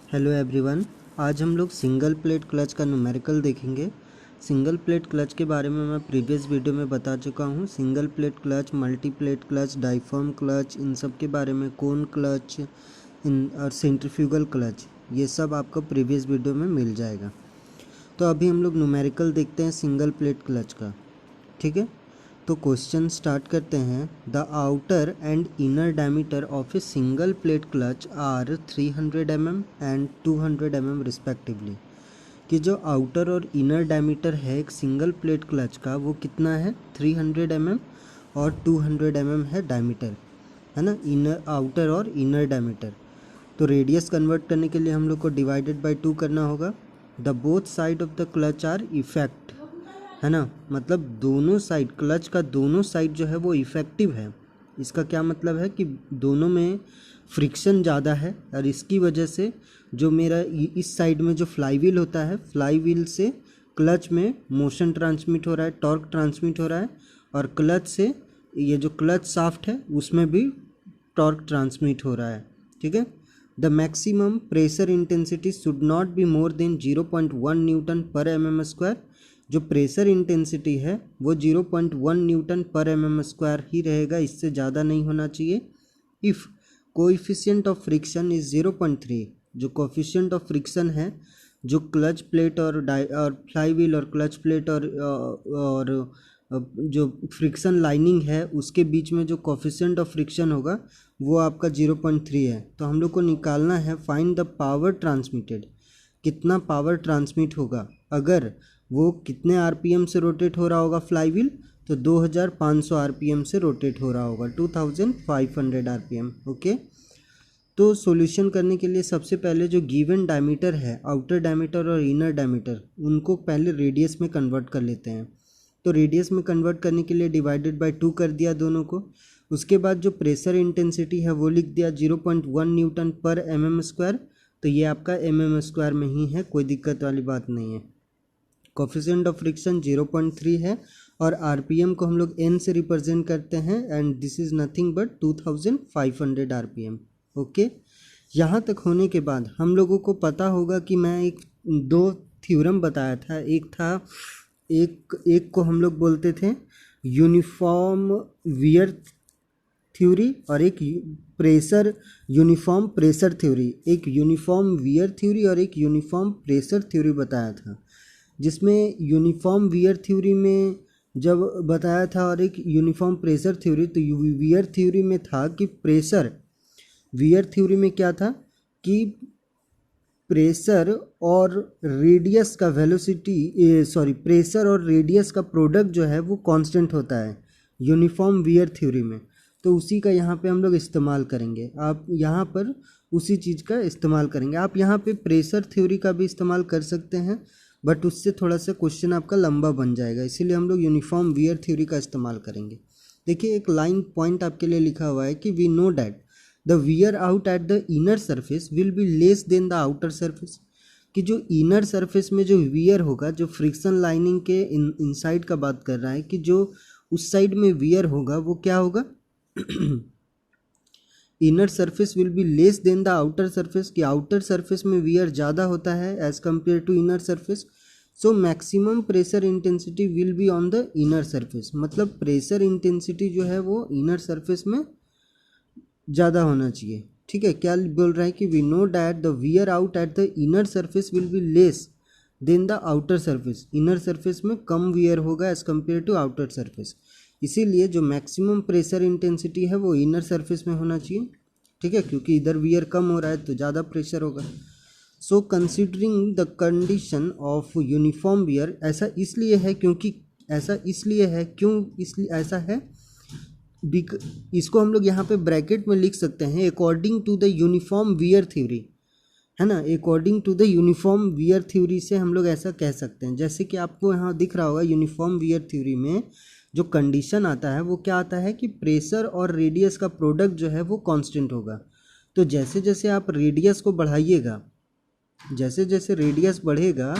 Hello everyone. आज हम लोग सिंगल प्लेट क्लच का न्यूमेरिकल देखेंगे। सिंगल प्लेट क्लच के बारे में मैं प्रीवियस वीडियो में बता चुका हूँ। Single plate clutch, multi plate clutch, diaphragm clutch, इन सब के बारे में, कोन क्लच इन और सेंट्रीफ्यूगल क्लच, ये सब आपको प्रीवियस वीडियो में मिल जाएगा। तो अभी हम लोग न्यूमेरिकल देखते हैं सिंगल प्लेट क्लच का, ठीक है। तो क्वेश्चन स्टार्ट करते हैं। The outer and inner diameter of a single plate clutch are 300 mm and 200 mm respectively. कि जो आउटर और इनर डायमीटर है एक सिंगल प्लेट क्लच का, वो कितना है? 300 mm और 200 mm है डायमीटर, है ना। इनर, आउटर और इनर डायमीटर। तो रेडियस कन्वर्ट करने के लिए हम लोग को डिवाइडेड बाय 2 करना होगा। The both side of the clutch are effect, है ना, मतलब दोनों साइड, क्लच का दोनों साइड जो है वो इफ़ेक्टिव है। इसका क्या मतलब है कि दोनों में फ्रिक्शन ज़्यादा है और इसकी वजह से जो मेरा इस साइड में जो फ्लाई होता है, फ्लाई से क्लच में मोशन ट्रांसमिट हो रहा है, टॉर्क ट्रांसमिट हो रहा है, और क्लच से ये जो क्लच शाफ्ट है उसमें भी टॉर्क ट्रांसमिट हो रहा है, ठीक है। The maximum pressure intensity should not be more than 0.1 newton पर mm स्क्वायर। जो प्रेशर इंटेंसिटी है वो 0.1 न्यूटन पर mm स्क्वायर ही रहेगा, इससे ज़्यादा नहीं होना चाहिए। If coefficient of friction is 0.3, जो कोएफिशिएंट ऑफ फ्रिक्शन है, जो क्लच प्लेट और फ्लाई व्हील और क्लच प्लेट और जो फ्रिक्शन लाइनिंग है उसके बीच में जो कोएफिशिएंट ऑफ फ्रिक्शन होगा वो आपका 0.3 है। तो हम लोग को निकालना है फाइंड द पावर ट्रांसमिटेड, कितना पावर ट्रांसमिट होगा। अगर वो कितने आरपीएम से रोटेट हो रहा होगा फ्लाई व्हील, तो 2500 आरपीएम से रोटेट हो रहा होगा, 2500 आरपीएम, ओके। तो सॉल्यूशन करने के लिए सबसे पहले जो गिवन डायमीटर है, आउटर डायमीटर और इनर डायमीटर, उनको पहले रेडियस में कन्वर्ट कर लेते हैं। तो रेडियस में कन्वर्ट करने के लिए डिवाइडेड बाय 2 कर दिया दोनों को। उसके बाद जो प्रेशर इंटेंसिटी है वो लिख दिया 0.1 न्यूटन पर mm स्क्वायर। तो ये आपका mm स्क्वायर में ही है, कोई दिक्कत वाली बात नहीं है। कोफिशिएंट ऑफ फ्रिक्शन 0.3 है और आरपीएम को हम लोग n से रिप्रेजेंट करते हैं, and this is nothing but 2500 RPM, okay. यहाँ तक होने के बाद हम लोगों को पता होगा कि मैं दो थ्योरम बताया था। एक को हम लोग बोलते थे यूनिफॉर्म वियर थ्योरी और एक यूनिफॉर्म प्रेशर थ्योरी। एक यूनिफॉर्म वियर थ्योरी और एक यूनिफॉर्म प्रेशर थ्योरी बताया था, जिसमें यूनिफॉर्म वियर थ्योरी में जब बताया था और एक यूनिफॉर्म प्रेशर थ्योरी, तो वियर थ्योरी में था कि वियर थ्योरी में क्या था कि प्रेशर और रेडियस का प्रेशर और रेडियस का प्रोडक्ट जो है वो कांस्टेंट होता है यूनिफॉर्म वियर थ्योरी में। तो उसी का यहाँ पे हम लोग इस्तेमाल करेंगे। आप यहाँ पर उसी चीज़ का इस्तेमाल करेंगे। आप यहाँ पे प्रेशर थ्योरी का भी इस्तेमाल कर सकते हैं, बट उससे थोड़ा सा क्वेश्चन आपका लंबा बन जाएगा, इसीलिए हम लोग यूनिफॉर्म वियर थ्योरी का इस्तेमाल करेंगे। देखिए, एक लाइन पॉइंट आपके लिए लिखा हुआ है कि we know that the wear out at the inner surface will be less than the outer surface. कि जो इनर सरफेस में जो वियर होगा, जो फ्रिक्शन लाइनिंग के इनसाइड का बात कर रहा है, कि जो उस साइड में वियर होगा वो क्या होगा inner surface will be less than the outer surface, कि आउटर सरफेस में वियर ज़्यादा होता है as compare to inner surface. So maximum pressure intensity will be on the inner surface, मतलब प्रेशर इंटेंसिटी जो है वो इनर सरफेस में ज़्यादा होना चाहिए, ठीक है। क्या बोल रहा है कि we know that the wear out at the inner surface will be less than the outer surface. Inner surface में कम वियर होगा as compare to outer surface, इसीलिए जो मैक्सिमम प्रेशर इंटेंसिटी है वो इनर सरफेस में होना चाहिए, ठीक है, क्योंकि इधर वियर कम हो रहा है तो ज़्यादा प्रेशर होगा। So considering the condition of uniform wear, ऐसा इसलिए है इसको हम लोग यहाँ पे ब्रैकेट में लिख सकते हैं, according to the uniform wear theory, है ना। According to the uniform wear theory से हम लोग ऐसा कह सकते हैं। जैसे कि आपको यहाँ दिख रहा होगा, यूनिफॉर्म वियर थ्योरी में जो कंडीशन आता है वो क्या आता है कि प्रेशर और रेडियस का प्रोडक्ट जो है वो कांस्टेंट होगा। तो जैसे जैसे आप रेडियस को बढ़ाइएगा, जैसे जैसे रेडियस बढ़ेगा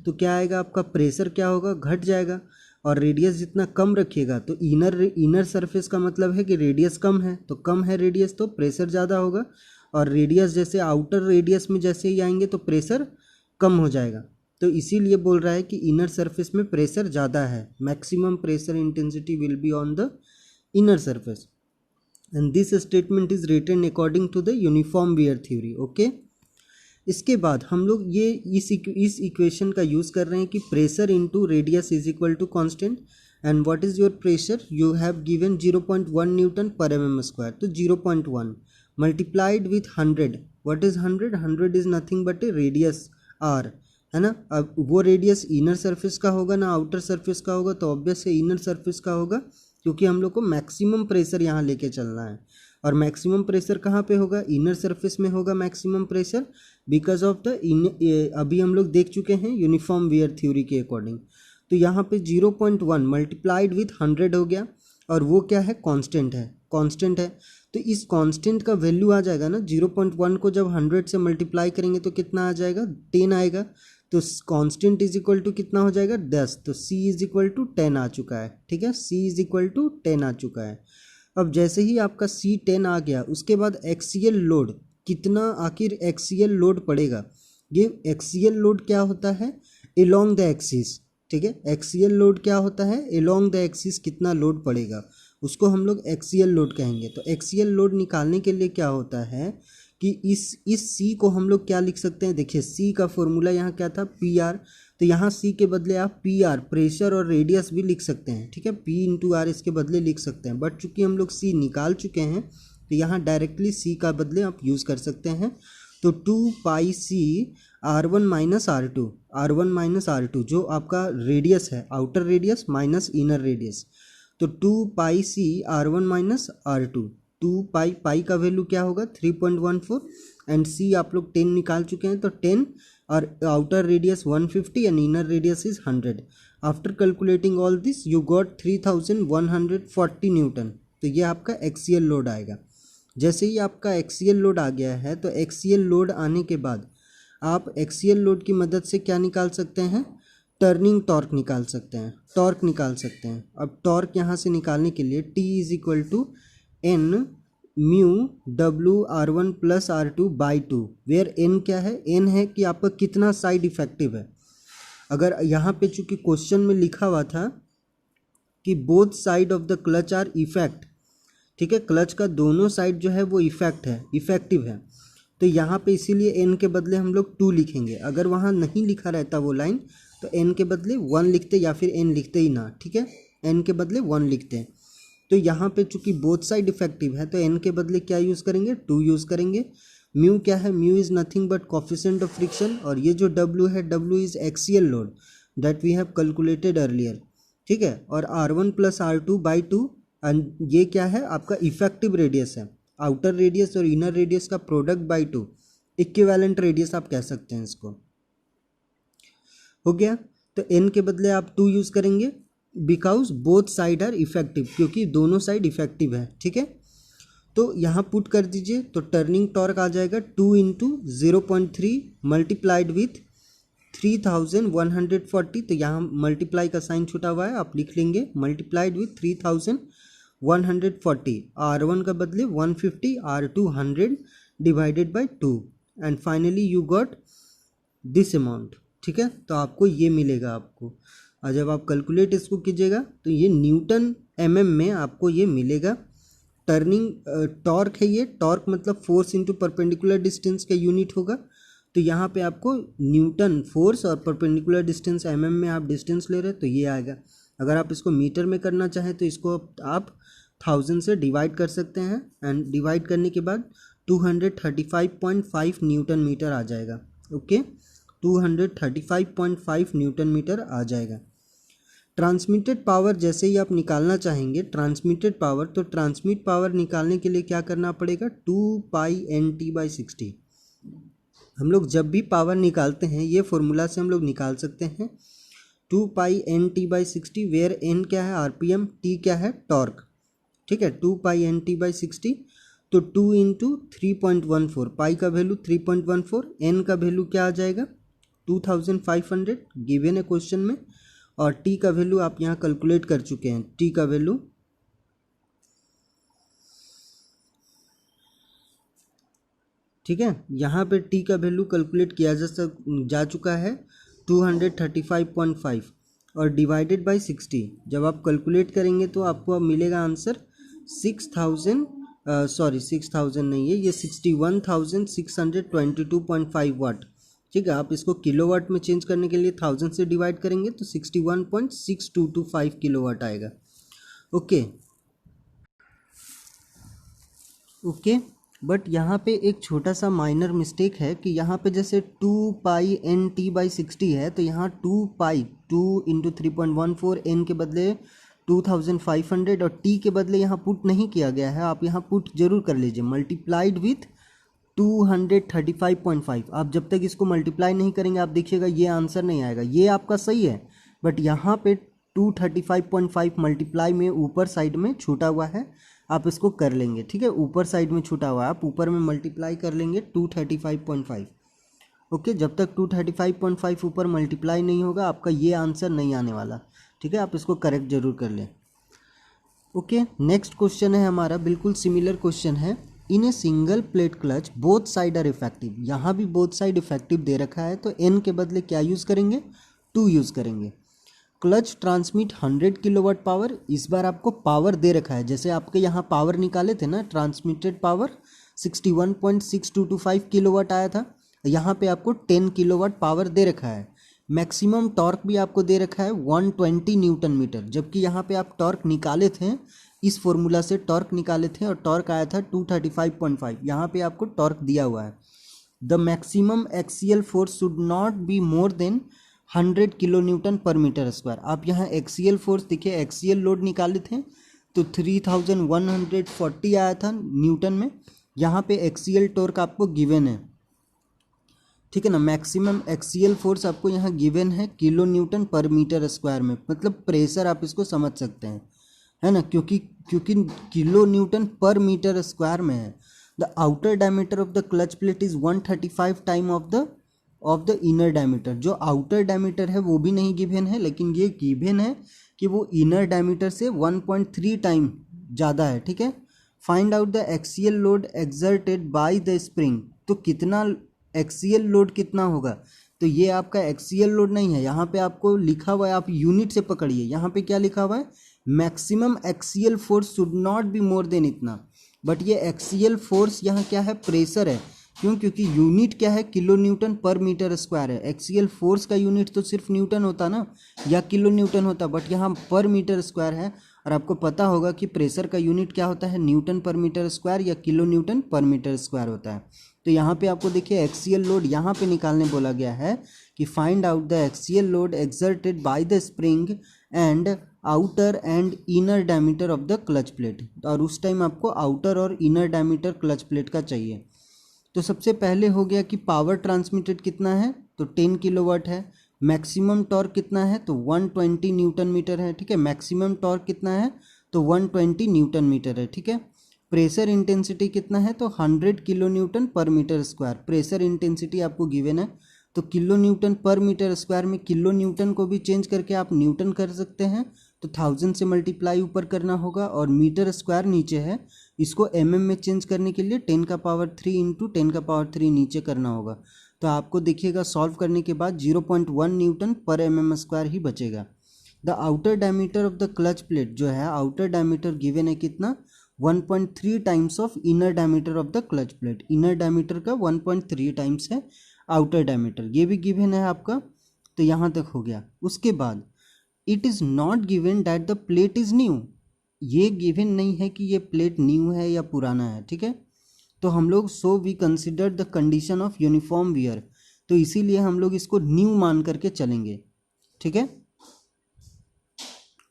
तो क्या आएगा, आपका प्रेशर क्या होगा, घट जाएगा। और रेडियस जितना कम रखिएगा तो इनर सरफेस का मतलब है कि रेडियस कम है, तो कम है रेडियस तो प्रेशर ज़्यादा होगा, और रेडियस जैसे आउटर रेडियस में जैसे ही आएंगे तो प्रेशर कम हो जाएगा। तो इसीलिए बोल रहा है कि इनर सरफेस में प्रेशर ज़्यादा है, maximum pressure intensity will be on the inner surface and this statement is written according to the uniform wear theory. Okay, इसके बाद हम लोग ये इस इक्वेशन का यूज़ कर रहे हैं कि pressure into radius is equal to constant and what is your pressure, you have given 0.1 newton per m square. तो 0.1 multiplied with 100, what is 100, 100 is nothing but a radius R, है ना। अब वो रेडियस इनर सरफेस का होगा ना outer surface का होगा, तो ऑब्वियस है इनर सरफेस का होगा, क्योंकि हम लोग को मैक्सिमम प्रेशर यहाँ लेके चलना है। और मैक्सिमम प्रेशर कहाँ पे होगा, इनर सरफेस में होगा maximum pressure, because of the अभी हम लोग देख चुके हैं यूनिफॉर्म वेयर थ्योरी के अकॉर्डिंग। तो यहाँ पे 0.1 मल्टीप्लाइड विथ 100 हो गया, और वो क्या है, कांस्टेंट है, कांस्टेंट है। तो इस कांस्टेंट का वैल्यू आ जाएगा ना, 0.1 को जब 100 से मल्टीप्लाई करेंगे तो कितना आ जाएगा, 10 आएगा। तो कांस्टेंट इज इक्वल टू कितना हो जाएगा, 10। तो c इज इक्वल टू 10 आ चुका है, ठीक है, c इज इक्वल टू 10 आ चुका है। अब जैसे ही आपका c 10 आ गया, उसके बाद एक्सियल लोड कितना, आखिर एक्सियल लोड पड़ेगा। ये एक्सियल लोड क्या होता है, एलोंग द एक्सिस, ठीक है, एक्सियल लोड क्या होता है, एलोंग द एक्सिस कितना लोड पड़ेगा, उसको हम लोग एक्सियल लोड कहेंगे। तो एक्सियल लोड निकालने के लिए क्या होता है कि इस C को हम लोग क्या लिख सकते हैं, देखिए C का फॉर्मूला यहाँ क्या था, PR। तो यहाँ C के बदले आप PR प्रेशर और रेडियस भी लिख सकते हैं, ठीक है, P इंटू R इसके बदले लिख सकते हैं। बट चूंकि हम लोग C निकाल चुके हैं, तो यहाँ डायरेक्टली C का बदले आप यूज़ कर सकते हैं। तो 2 पाई C R1 minus R2, R1 minus R2 जो आपका रेडियस है, outer radius minus inner radius. तो 2 पाई C R1 माइनस R2, 2 पाई का वैल्यू क्या होगा, 3.14 एंड C आप लोग 10 निकाल चुके हैं, तो 10 और outer radius 150 and inner radius is 100। After calculating all this you got 3140 Newton. तो ये आपका एक्सियल लोड आएगा। जैसे ही आपका एक्सियल लोड आ गया है, तो एक्सियल लोड आने के बाद आप एक्सियल लोड की मदद से क्या निकाल सकते हैं, टर्निंग टॉर्क निकाल सकते हैं, टॉर्क निकाल सकते हैं। अब टॉर्क यहाँ से निकालने के लिए T is equal to N mu WR1 plus R2 by 2, where N क्या है, N है कि आपका कितना साइड इफेक्टिव है। अगर यहाँ पे चूंकि क्वेश्चन में लिखा हुआ था कि both side of the clutch are effect, ठीक है, क्लच का दोनों साइड जो है वो इफेक्ट है, इफेक्टिव है, तो यहाँ पे इसीलिए N के बदले हम लोग 2 लिखेंगे। अगर वहाँ नहीं लिखा रहता वो लाइन, तो N के बदले 1 लिखते या फिर N लिखते ही ना, ठीक है, N के बदले 1 लिखते हैं। तो यहाँ पे चूंकि बोथ साइड इफेक्टिव है, तो N के बदले क्या यूज़ करेंगे, 2 यूज़ करेंगे। म्यू क्या है, mu is nothing but coefficient of friction, और ये जो W है, W is axial load that we have calculated earlier, ठीक है। और R1 plus R2 by 2, and ये क्या है, आपका इफेक्टिव रेडियस है, आउटर रेडियस और इनर रेडियस का प्रोडक्ट बाई 2, इक्विवेलेंट रेडियस आप कह सकते हैं इसको। हो गया, तो N के बदले आप 2 यूज़ करेंगे, because both side are effective, क्योंकि दोनों साइड इफेक्टिव है, ठीक है। तो यहाँ पुट कर दीजिए, तो टर्निंग टॉर्क आ जाएगा 2 इंटू 0.3 मल्टीप्लाइड विथ 3140। तो यहाँ मल्टीप्लाई का साइन छुटा हुआ है, आप लिख लेंगे मल्टीप्लाइड विथ 3140, R1 का बदले 150, R2 100 divided by 2, and finally you got this amount, ठीक है। तो आपको ये मिलेगा आपको, और जब आप कैलकुलेट इसको कीजिएगा तो ये न्यूटन mm में आपको ये मिलेगा। टर्निंग टॉर्क है ये, टॉर्क मतलब फोर्स इनटू परपेंडिकुलर डिस्टेंस का यूनिट होगा। तो यहाँ पे आपको न्यूटन फोर्स और परपेंडिकुलर डिस्टेंस mm में आप डिस्टेंस ले रहे हैं, तो ये आएगा। अगर आप इसको मीटर में करना चाहें तो इसको आप 1000 से डिवाइड कर सकते हैं, एंड डिवाइड करने के बाद 235.5 न्यूटन मीटर आ जाएगा। ओके, 235.5 न्यूटन मीटर आ जाएगा। ट्रांसमिटेड पावर जैसे ही आप निकालना चाहेंगे, ट्रांसमिटेड पावर, तो ट्रांसमिट पावर निकालने के लिए क्या करना पड़ेगा, 2 पाई NT/60। हम लोग जब भी पावर निकालते हैं ये फॉर्मूला से हम लोग निकाल सकते हैं, 2 पाई NT/60, वेयर N क्या है, RPM, T क्या है, टॉर्क, ठीक है, 2 पाई NT/60। तो 2 इंटू 3.14, पाई का वैल्यू 3.14, N का वैल्यू क्या आ जाएगा, 2500 गिवन है क्वेश्चन में, और T का वैल्यू आप यहाँ कैलकुलेट कर चुके हैं, T का वैल्यू ठीक है, यहाँ पे टी का वैल्यू कैलकुलेट किया जा चुका है 235.5 और डिवाइडेड बाय 60। जब आप कैलकुलेट करेंगे तो आपको अब मिलेगा आंसर 6,000 नहीं है, ये 61,622.5 वाट। ठीक है, आप इसको किलोवाट में चेंज करने के लिए 1000 से डिवाइड करेंगे तो 61.6225 किलोवाट आएगा। ओके ओके, बट यहाँ पे एक छोटा सा माइनर मिस्टेक है कि यहाँ पे जैसे 2π/NT/60 है, तो यहाँ 2 n के बदले 2500 और t के बदले यहाँ पुट नहीं किया गया है। आप यहाँ पुट जरूर कर लीजिए, मल्टीप्लाइड विथ 235.5। आप जब तक इसको मल्टीप्लाई नहीं करेंगे आप देखिएगा ये आंसर नहीं आएगा। ये आपका सही है, बट यहाँ पे 235.5 मल्टीप्लाई में ऊपर साइड में छूटा हुआ है, आप इसको कर लेंगे। ठीक है, ऊपर साइड में छूटा हुआ है, आप ऊपर में मल्टीप्लाई कर लेंगे 235.5। ओके, जब तक 235.5 ऊपर मल्टीप्लाई नहीं होगा आपका ये आंसर नहीं आने वाला। ठीक है, आप इसको करेक्ट जरूर कर लें। ओके, नेक्स्ट क्वेश्चन है हमारा, बिल्कुल सिमिलर क्वेश्चन है। In a single plate clutch both side are effective. यहाँ भी बोथ साइड इफेक्टिव दे रखा है, तो n के बदले क्या यूज़ करेंगे, 2 यूज़ करेंगे। Clutch transmit 100 kilowatt power. इस बार आपको पावर दे रखा है, जैसे आपके यहाँ पावर निकाले थे ना, ट्रांसमिटेड पावर 61.6225 किलोवाट आया था, यहाँ पे आपको 10 किलोवाट पावर दे रखा है। मैक्सिमम टॉर्क भी आपको दे रखा है 120 न्यूटन मीटर, जबकि यहाँ पे आप टॉर्क निकाले थे, इस फॉर्मूला से टॉर्क निकाले थे और टॉर्क आया था 235.5। यहाँ पे आपको टॉर्क दिया हुआ है। The maximum axial force should not be more than 100 kilo Newton पर मीटर स्क्वायर। आप यहाँ एक्सियल फोर्स देखिए, एक्सियल लोड निकाले थे तो 3140 आया था न्यूटन में, यहाँ पे एक्सियल टॉर्क आपको गिवन है। ठीक है ना, मैक्सिमम एक्सियल फोर्स आपको यहाँ गिवन है किलो न्यूटन पर मीटर स्क्वायर में, मतलब प्रेशर आप इसको समझ सकते हैं, है ना, क्योंकि किलो न्यूटन पर मीटर स्क्वायर में है। The outer diameter of the clutch plate is 135 time of the inner diameter. जो आउटर डायमीटर है वो भी नहीं गिवन है, लेकिन ये गिवन है कि वो इनर डायमीटर से 1.3 टाइम ज़्यादा है। ठीक है, find out the axial load exerted by the spring. तो कितना एक्सियल लोड कितना होगा, तो ये आपका एक्सियल लोड नहीं है, यहाँ पे आपको लिखा हुआ है, आप यूनिट से पकड़िए, यहाँ पे क्या लिखा हुआ है, maximum axial force should not be more than इतना। बट ये एक्सियल फोर्स यहाँ क्या है, प्रेशर है। क्यों, क्योंकि यूनिट क्या है, किलो न्यूटन पर मीटर स्क्वायर है। एक्सियल फोर्स का यूनिट तो सिर्फ न्यूटन होता ना, या किलो न्यूटन होता, बट यहाँ पर मीटर स्क्वायर है। और आपको पता होगा कि प्रेशर का यूनिट क्या होता है, न्यूटन पर मीटर स्क्वायर या किलो न्यूटन पर मीटर स्क्वायर होता है। तो यहाँ पे आपको देखिए एक्सियल लोड यहाँ पे निकालने बोला गया है कि find out the axial load exerted by the spring and outer and inner diameter of the clutch plate. और उस टाइम आपको आउटर और इनर डायमीटर क्लच प्लेट का चाहिए। तो सबसे पहले हो गया कि पावर ट्रांसमिटेड कितना है, तो 10 किलोवाट है। मैक्सिमम टॉर्क कितना है, तो 120 न्यूटन मीटर है। ठीक है, मैक्सिमम टॉर्क कितना है, तो 120 न्यूटन मीटर है। ठीक है, प्रेशर इंटेंसिटी कितना है, तो 100 किलो न्यूटन पर मीटर स्क्वायर। प्रेशर इंटेंसिटी आपको गिवन है, तो किलो न्यूटन पर मीटर स्क्वायर में किलो न्यूटन को भी चेंज करके आप न्यूटन कर सकते हैं, तो 1000 से मल्टीप्लाई ऊपर करना होगा और मीटर स्क्वायर नीचे है, इसको mm में चेंज करने के लिए 10 का पावर 3 इंटू 10 का पावर 3 नीचे करना होगा। तो आपको देखिएगा सॉल्व करने के बाद 0.1 न्यूटन पर mm स्क्वायर ही बचेगा। The outer diameter of the clutch plate जो है, आउटर डायमीटर गिवन है कितना, 1.3 times of inner diameter of the clutch plate. Inner diameter का 1.3 टाइम्स है आउटर डायमीटर, ये भी गिवन है आपका। तो यहाँ तक हो गया। उसके बाद it is not given that the plate is new. ये गिवन नहीं है कि ये प्लेट न्यू है या पुराना है। ठीक है, तो हम लोग so we consider the condition of uniform wear, तो इसीलिए हम लोग इसको न्यू मान करके चलेंगे। ठीक है,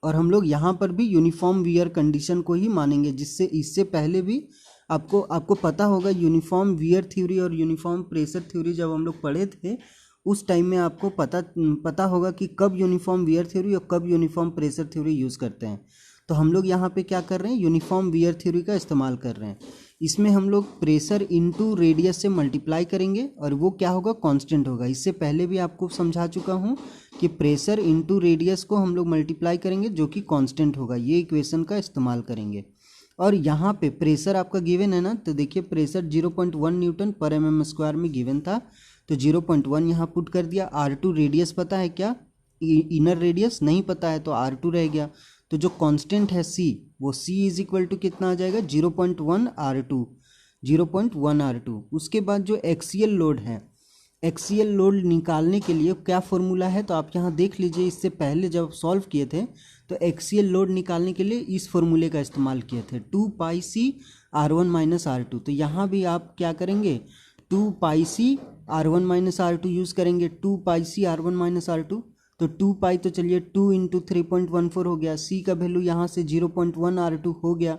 और हम लोग यहाँ पर भी यूनिफॉर्म वियर कंडीशन को ही मानेंगे, जिससे इससे पहले भी आपको पता होगा यूनिफॉर्म वियर थ्योरी और यूनिफॉर्म प्रेशर थ्योरी जब हम लोग पढ़े थे, उस टाइम में आपको पता होगा कि कब यूनिफॉर्म वियर थ्योरी और कब यूनिफॉर्म प्रेशर थ्योरी यूज़ करते हैं। तो हम लोग यहाँ पे क्या कर रहे हैं, यूनिफॉर्म वियर थ्योरी का इस्तेमाल कर रहे हैं। इसमें हम लोग प्रेशर इनटू रेडियस से मल्टीप्लाई करेंगे और वो क्या होगा, कांस्टेंट होगा। इससे पहले भी आपको समझा चुका हूँ कि प्रेशर इनटू रेडियस को हम लोग मल्टीप्लाई करेंगे जो कि कांस्टेंट होगा। ये इक्वेशन का इस्तेमाल करेंगे। और यहाँ पे प्रेशर आपका गिवन है ना, तो देखिए प्रेशर 0.1 न्यूटन पर mm स्क्वायर में गिवन था, तो 0.1 यहाँ पुट कर दिया। R2 रेडियस पता है क्या, इनर रेडियस नहीं पता है, तो R2 रह गया। तो जो कांस्टेंट है C, वो C इज इक्वल टू कितना आ जाएगा, 0.1 R2, 0.1 R2। उसके बाद जो एक्सियल लोड है, एक्सियल लोड निकालने के लिए क्या फॉर्मूला है, तो आप यहाँ देख लीजिए, इससे पहले जब सॉल्व किए थे तो एक्सियल लोड निकालने के लिए इस फॉर्मूले का इस्तेमाल किए थे, 2 पाई सी R1 माइनस R2। तो यहाँ भी आप क्या करेंगे, 2 पाई सी R1 माइनस R2 यूज़ करेंगे, 2 पाई सी R1 माइनस R2। तो 2 पाई तो चलिए 2 इंटू 3.14 हो गया, सी का वैल्यू यहाँ से 0.1 R2 हो गया।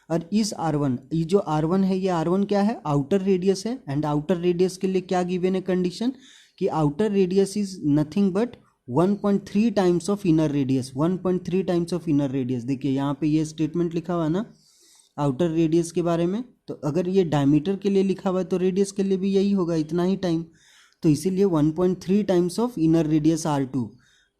और इस R1, ये जो R1 है, ये R1 क्या है, आउटर रेडियस है। एंड आउटर रेडियस के लिए क्या गिवन है कंडीशन, कि outer radius is nothing but 1.3 times of inner radius, 1.3 times of inner radius. देखिए यहाँ पे ये स्टेटमेंट लिखा हुआ है ना आउटर रेडियस के बारे में, तो अगर ये डायमीटर के लिए लिखा हुआ है तो रेडियस के लिए भी यही होगा, इतना ही टाइम। तो इसीलिए 1.3 times of inner radius R2।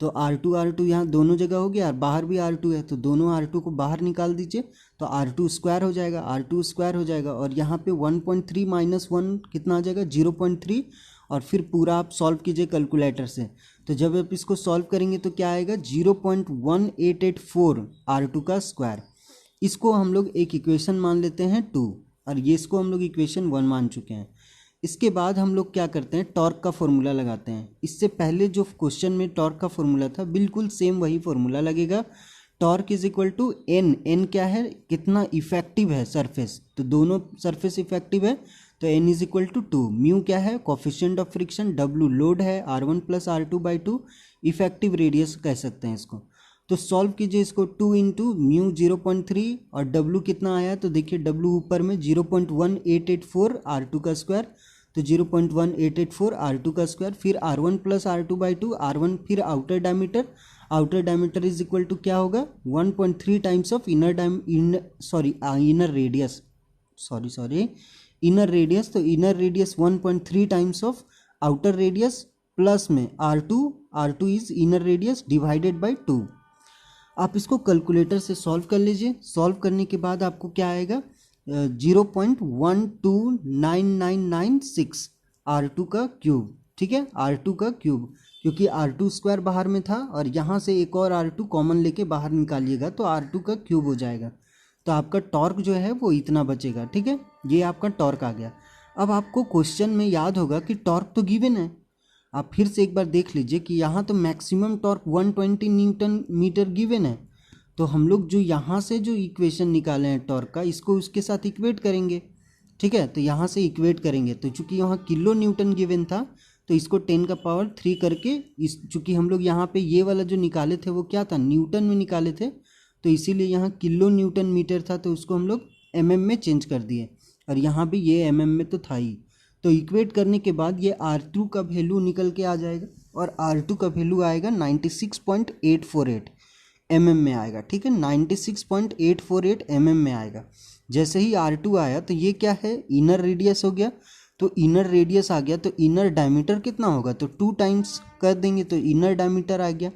तो R2 यहाँ दोनों जगह हो गया, और बाहर भी R2 है, तो दोनों R2 को बाहर निकाल दीजिए, तो R2 स्क्वायर हो जाएगा, R2 स्क्वायर हो जाएगा। और यहाँ पे 1.3 माइनस 1 कितना आ जाएगा, 0.3। और फिर पूरा आप सॉल्व कीजिए कैलकुलेटर से, तो जब आप इसको सॉल्व करेंगे तो क्या आएगा, 0.1884 R2 का स्क्वायर। इसको हम लोग एक इक्वेशन मान लेते हैं 2, और ये इसको हम लोग इक्वेशन 1 मान चुके हैं। इसके बाद हम लोग क्या करते हैं, टॉर्क का फॉर्मूला लगाते हैं। इससे पहले जो क्वेश्चन में टॉर्क का फॉर्मूला था, बिल्कुल सेम वही फॉर्मूला लगेगा। Torque is equal to N, N क्या है, कितना इफेक्टिव है सरफेस, तो दोनों सरफेस इफेक्टिव है, तो N is equal to 2। Mu क्या है, coefficient of friction, W load है, R1 plus R2/2 effective radius कह सकते हैं इसको। तो सॉल्व कीजिए इसको, 2 इंटू म्यू 0.3 और डब्लू कितना आया, तो देखिए डब्लू ऊपर में 0.1884 R2 का स्क्वायर, तो 0.1884 R2 का स्क्वायर, फिर R1 प्लस R2/2, R1 फिर outer diameter, outer diameter is equal to क्या होगा, 1.3 times of inner radius, inner radius. तो inner radius 1.3 times of outer radius, plus में R2 is inner radius divided by 2। आप इसको calculator से solve कर लीजिए। सॉल्व करने के बाद आपको क्या आएगा, 0.12996 R2 का क्यूब, ठीक है, R2 का क्यूब, क्योंकि R2 स्क्वायर बाहर में था और यहाँ से एक और R2 कॉमन लेके बाहर निकालिएगा तो R2 का क्यूब हो जाएगा। तो आपका टॉर्क जो है वो इतना बचेगा, ठीक है, ये आपका टॉर्क आ गया। अब आपको क्वेश्चन में याद होगा कि टॉर्क तो गिवन है, आप फिर से एक बार देख लीजिए कि यहाँ तो maximum torque 120 newton metre given है। तो हम लोग जो यहाँ से जो इक्वेशन निकाले हैं टॉर्क का, इसको उसके साथ इक्वेट करेंगे, ठीक है। तो यहाँ से इक्वेट करेंगे, तो चूंकि यहाँ किलो न्यूटन गिवन था तो इसको 10 का पावर 3 करके, इस चूँकि हम लोग यहाँ पे ये वाला जो निकाले थे वो क्या था, न्यूटन में निकाले थे, तो इसीलिए यहाँ किलो न्यूटन मीटर था, तो उसको हम लोग mm में चेंज कर दिए, और यहाँ भी ये mm में तो था ही। तो इक्वेट करने के बाद ये R2 का वैल्यू निकल के आ जाएगा, और R2 का वैल्यू आएगा 96.848 mm में आएगा, ठीक है, 96.848 mm में आएगा। जैसे ही R2 आया तो ये क्या है, इनर रेडियस हो गया, तो इनर रेडियस आ गया, तो इनर डायमीटर कितना होगा, तो 2 टाइम्स कर देंगे तो इनर डायमीटर आ गया,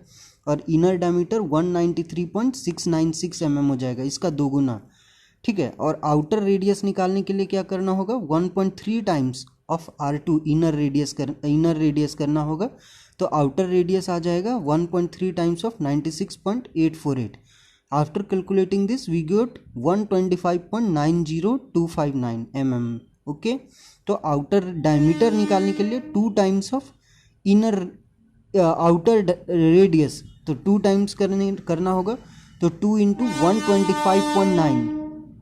और इनर डायमीटर 193.696 mm हो जाएगा, इसका 2 गुना, ठीक है। और आउटर रेडियस निकालने के लिए क्या करना होगा, 1.3 times of R2 inner radius करना होगा, तो आउटर रेडियस आ जाएगा 1.3 times of 96.848। After calculating this we get 125.90259 mm, okay. तो आउटर डायमीटर निकालने के लिए 2 times of inner outer radius, तो 2 टाइम्स करना होगा, तो 2 इंटू 125.9,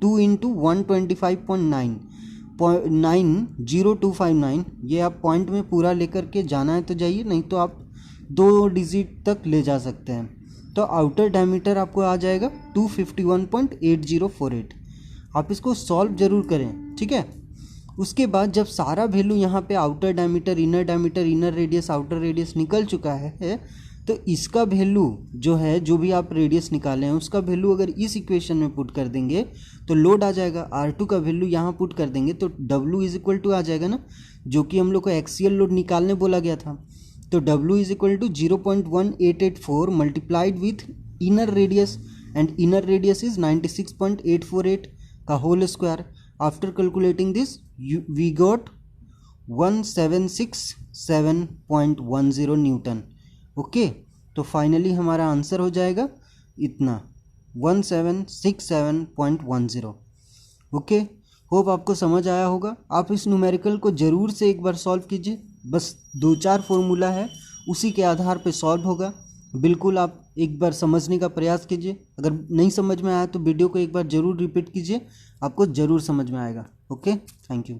2 इंटू 125.90259, ये आप पॉइंट में पूरा लेकर के जाना है तो जाइए, नहीं तो आप 2 डिजिट तक ले जा सकते हैं। तो आउटर डायमीटर आपको आ जाएगा 251.8048। आप इसको सॉल्व जरूर करें, ठीक है। उसके बाद जब सारा वैल्यू यहाँ पे outer diameter, inner radius, outer radius निकल चुका है, तो इसका वैल्यू जो है, जो भी आप रेडियस निकाले हैं उसका वैल्यू अगर इस इक्वेशन में पुट कर देंगे तो लोड आ जाएगा। R2 का वैल्यू यहाँ पुट कर देंगे तो W इज इक्वल टू आ जाएगा ना, जो कि हम लोग को एक्सियल लोड निकालने बोला गया था, तो W is equal to 0.1884 multiplied with inner radius, and inner radius is 96.848, का whole square. After calculating this we got 1767.10 newton. Okay, तो फाइनली हमारा आंसर हो जाएगा इतना 1767.10। ओके, होप आपको समझ आया होगा। आप इस न्यूमेरिकल को ज़रूर से एक बार सॉल्व कीजिए, बस 2-4 फॉर्मूला है उसी के आधार पे सॉल्व होगा। बिल्कुल आप एक बार समझने का प्रयास कीजिए। अगर नहीं समझ में आया तो वीडियो को एक बार ज़रूर रिपीट कीजिए, आपको ज़रूर समझ में आएगा। Okay, thank you.